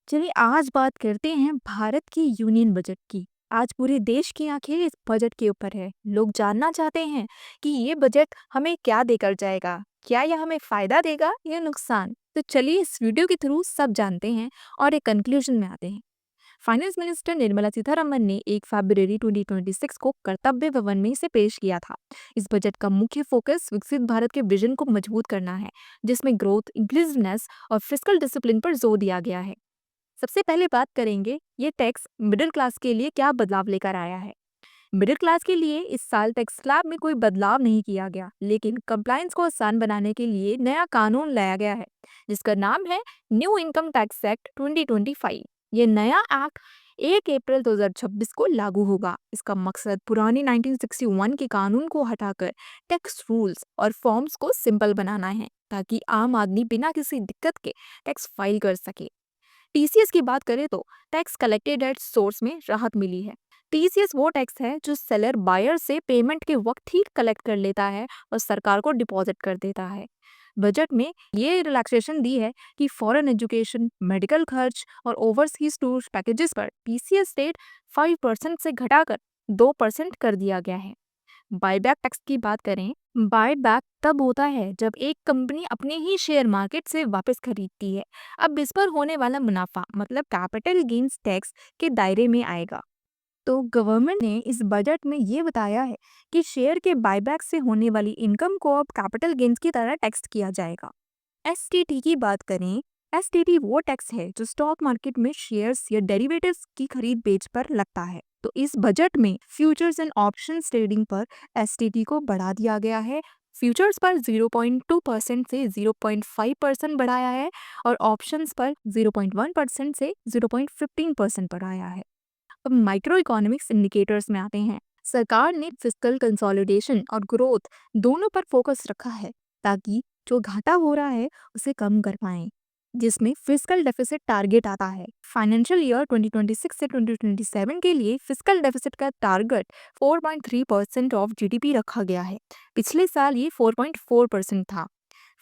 चलिए आज बात करते हैं भारत की यूनियन बजट की। आज पूरे देश की आंखें इस बजट के ऊपर है। लोग जानना चाहते हैं कि ये बजट हमें क्या देकर जाएगा, क्या यह हमें फायदा देगा या नुकसान। तो चलिए इस वीडियो के थ्रू सब जानते हैं और एक कंक्लूजन में आते हैं। फाइनेंस मिनिस्टर निर्मला सीतारमन ने 1 फरवरी 2026 को कर्तव्य भवन में इसे पेश किया था। इस बजट का मुख्य फोकस विकसित भारत के विजन को मजबूत करना है, जिसमें ग्रोथ, इंक्लूसिवनेस और फिस्कल डिसिप्लिन पर जोर दिया गया है। सबसे पहले बात करेंगे ये टैक्स मिडिल क्लास के लिए क्या बदलाव लेकर आया है। मिडिल क्लास के लिए इस साल टैक्स स्लैब में कोई बदलाव नहीं किया गया, लेकिन कंप्लायंस को आसान बनाने के लिए नया कानून लाया गया है, जिसका नाम है न्यू इनकम टैक्स एक्ट 2025। ये नया एक्ट 1 अप्रैल 2026 को लागू होगा। इसका मकसद पुरानी 1961 के कानून को हटाकर टैक्स रूल्स और फॉर्म्स को सिंपल बनाना है, ताकि आम आदमी बिना किसी दिक्कत के टैक्स फाइल कर सके। टीसीएस की बात करें तो टैक्स कलेक्टेड एट सोर्स में राहत मिली है। टीसीएस वो टैक्स है जो सेलर बायर से पेमेंट के वक्त ही कलेक्ट कर लेता है और सरकार को डिपॉजिट कर देता है। बजट में ये रिलैक्सेशन दी है कि फॉरेन एजुकेशन, मेडिकल खर्च और ओवरसीज टूर पैकेजेस पर टीसीएस रेट 5% से घटाकर 2% कर दिया गया है। बायबैक टैक्स की बात करें, बायबैक तब होता है जब एक कंपनी अपने ही शेयर मार्केट से वापस खरीदती है। अब इस पर होने वाला मुनाफा मतलब कैपिटल गेन्स टैक्स के दायरे में आएगा। तो गवर्नमेंट ने इस बजट में ये बताया है कि शेयर के बायबैक से होने वाली इनकम को अब कैपिटल गेन्स की तरह टैक्स किया जाएगा। एसटीटी की बात करें, एसटीटी वो टैक्स है जो स्टॉक मार्केट में शेयर्स या डेरिवेटिव्स की खरीद बेच पर लगता है। तो इस बजट में फ्यूचर्स एंड ऑप्शंस ट्रेडिंग पर एसटीटी को बढ़ा दिया गया है। फ्यूचर्स पर 0.2% से 0.5% बढ़ाया है और ऑप्शंस पर 0.1% से 0.15% बढ़ाया है। अब माइक्रो इकोनॉमिक्स इंडिकेटर्स में आते हैं। सरकार ने फिस्कल कंसोलिडेशन और ग्रोथ दोनों पर फोकस रखा है, ताकि जो घाटा हो रहा है उसे कम कर पाएं, जिसमें फिस्कल डेफिसिट टारगेट आता है। फाइनेंशियल ईयर 2026 से 2027 के लिए फिस्कल डेफिसिट का टारगेट 4.3% ऑफ जीडीपी रखा गया है। पिछले साल ये 4.4% था।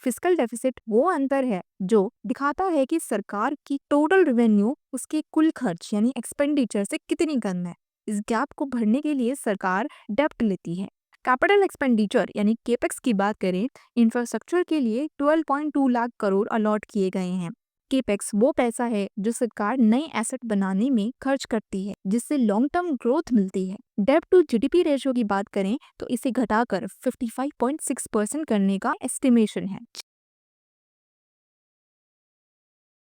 फिस्कल डेफिसिट वो अंतर है जो दिखाता है कि सरकार की टोटल रेवेन्यू उसके कुल खर्च यानी एक्सपेंडिचर से कितनी कम है। इस गैप को भरने के लिए सरकार डेब्ट लेती है। कैपिटल एक्सपेंडिचर यानी केपेक्स की बात करें, इंफ्रास्ट्रक्चर के लिए 12.2 लाख करोड़ अलॉट किए गए हैं। केपेक्स वो पैसा है जो सरकार नए एसेट बनाने में खर्च करती है, जिससे लॉन्ग टर्म ग्रोथ मिलती है। डेब्ट टू जीडीपी रेशियो की बात करें तो इसे घटाकर 55.6% करने का एस्टिमेशन है।